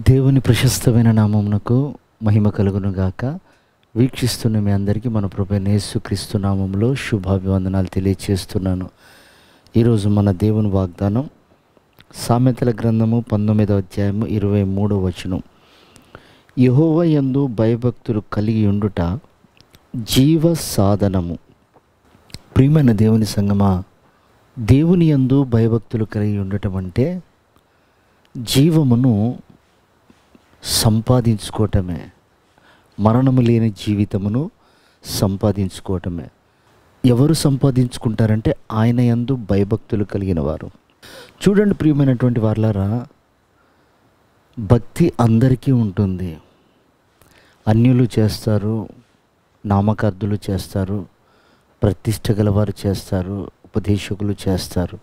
దేవుని ప్రశస్తమైన నామమునకు మహిమ కలుగును గాక. వీక్షిస్తున్న మీ అందరికీ మన ప్రభువైన యేసుక్రీస్తు నామములో శుభాభివందనాలు తెలియచేస్తున్నాను. ఈరోజు మన దేవుని వాగ్దానం సామెతల గ్రంథము 19వ అధ్యాయము 23వ వచనం. యెహోవా యందు భయభక్తులు కలిగి ఉండుట జీవ సాధనము. ప్రియమైన దేవుని సంగమా, దేవుని యందు భయభక్తులు కలిగి ఉండటం అంటే జీవమును సంపాదించుకోవటమే, మరణము లేని జీవితమును సంపాదించుకోవటమే. ఎవరు సంపాదించుకుంటారంటే ఆయన యందు భయభక్తులు కలిగిన వారు. చూడండి ప్రియమైనటువంటి వారలారా, భక్తి అందరికీ ఉంటుంది. అన్యులు చేస్తారు, నామకార్థులు చేస్తారు, ప్రతిష్ట గలవారు చేస్తారు, ఉపదేశకులు చేస్తారు.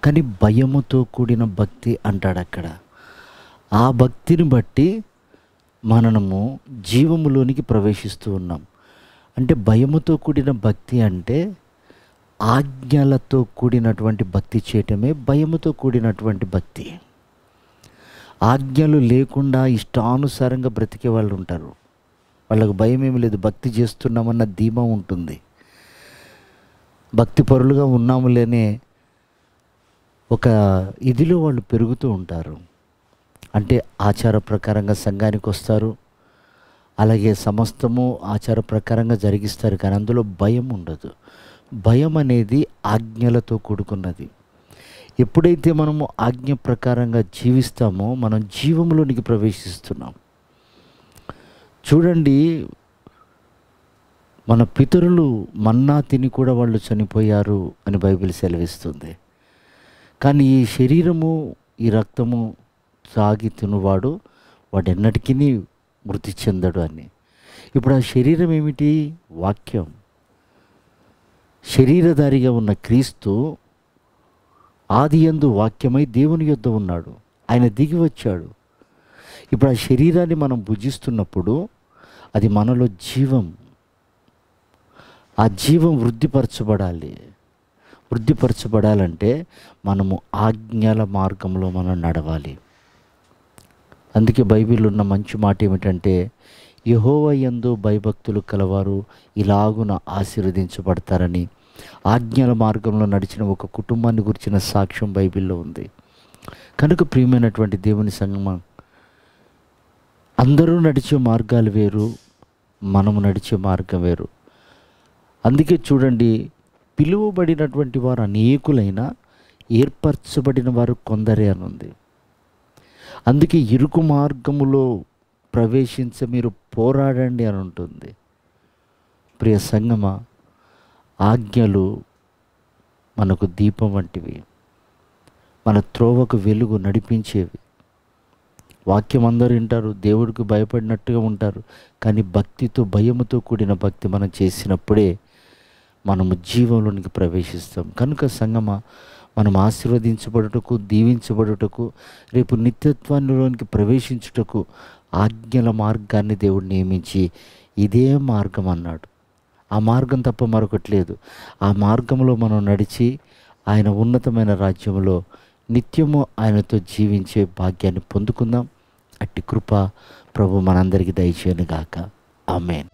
కానీ భయముతో కూడిన భక్తి అంటాడు అక్కడ. ఆ భక్తిని బట్టి మనము జీవములోనికి ప్రవేశిస్తూ ఉన్నాం. అంటే భయముతో కూడిన భక్తి అంటే ఆజ్ఞలతో కూడినటువంటి భక్తి చేయటమే భయముతో కూడినటువంటి భక్తి. ఆజ్ఞలు లేకుండా ఇష్టానుసారంగా బ్రతికే వాళ్ళు ఉంటారు. వాళ్ళకు భయం ఏమి లేదు, భక్తి చేస్తున్నామన్న ధీమా ఉంటుంది. భక్తి పరులుగా ఉన్నాములేనే ఒక ఇదిలో వాళ్ళు పెరుగుతూ ఉంటారు. అంటే ఆచార ప్రకారంగా సంఘానికి వస్తారు, అలాగే సమస్తము ఆచార ప్రకారంగా జరిగిస్తారు. కానీ అందులో భయం ఉండదు. భయం అనేది ఆజ్ఞలతో కూడుకున్నది. ఎప్పుడైతే మనము ఆజ్ఞ ప్రకారంగా జీవిస్తామో మనం జీవంలోనికి ప్రవేశిస్తున్నాం. చూడండి, మన పితరులు మన్నా తిని కూడా వాళ్ళు చనిపోయారు అని బైబిల్ సెలవిస్తుంది. కానీ ఈ శరీరము, ఈ రక్తము తాగి తినువాడు వాడెన్నటికీ మృతి చెందడు అని. ఇప్పుడు ఆ శరీరం ఏమిటి? వాక్యం. శరీరధారిగా ఉన్న క్రీస్తు ఆదియందు వాక్యమై దేవుని యొద్ద ఉన్నాడు. ఆయన దిగి వచ్చాడు. ఇప్పుడు ఆ శరీరాన్ని మనం భుజిస్తున్నప్పుడు అది మనలో జీవం. ఆ జీవం వృద్ధిపరచబడాలంటే మనము ఆజ్ఞల మార్గంలో మనం నడవాలి. అందుకే బైబిల్లో ఉన్న మంచి మాట ఏమిటంటే, యెహోవా యందు భయభక్తులు కలవారు ఇలాగున ఆశీర్వదించబడతారని. ఆజ్ఞల మార్గంలో నడిచిన ఒక కుటుంబాన్ని గురించిన సాక్ష్యం బైబిల్లో ఉంది. కనుక ప్రియమైనటువంటి దేవుని సంగమం, అందరూ నడిచే మార్గాలు వేరు, మనము నడిచే మార్గం వేరు. అందుకే చూడండి, పిలువబడినటువంటి వారు అనేకులైన ఏర్పరచబడిన వారు కొందరే అని ఉంది. అందుకే ఇరుకు మార్గములో మీరు పోరాడండి అని ఉంటుంది. ప్రియ సంగమా, ఆజ్ఞలు మనకు దీపం వంటివి, మన త్రోవకు వెలుగు నడిపించేవి. వాక్యం అందరూ వింటారు, దేవుడికి భయపడినట్టుగా ఉంటారు. కానీ భక్తితో, భయముతో కూడిన భక్తి మనం చేసినప్పుడే మనము జీవంలోనికి ప్రవేశిస్తాం. కనుక సంగమా, మనం ఆశీర్వదించబడుటకు, దీవించబడుటకు, రేపు నిత్యత్వానికి ప్రవేశించుటకు ఆజ్ఞల మార్గాన్ని దేవుడు నియమించి ఇదే మార్గం అన్నాడు. ఆ మార్గం తప్ప మరొకటి లేదు. ఆ మార్గంలో మనం నడిచి ఆయన ఉన్నతమైన రాజ్యంలో నిత్యము ఆయనతో జీవించే భాగ్యాన్ని పొందుకుందాం. అట్టి కృప ప్రభు మనందరికీ దయచేయును గాక. ఆమేన్.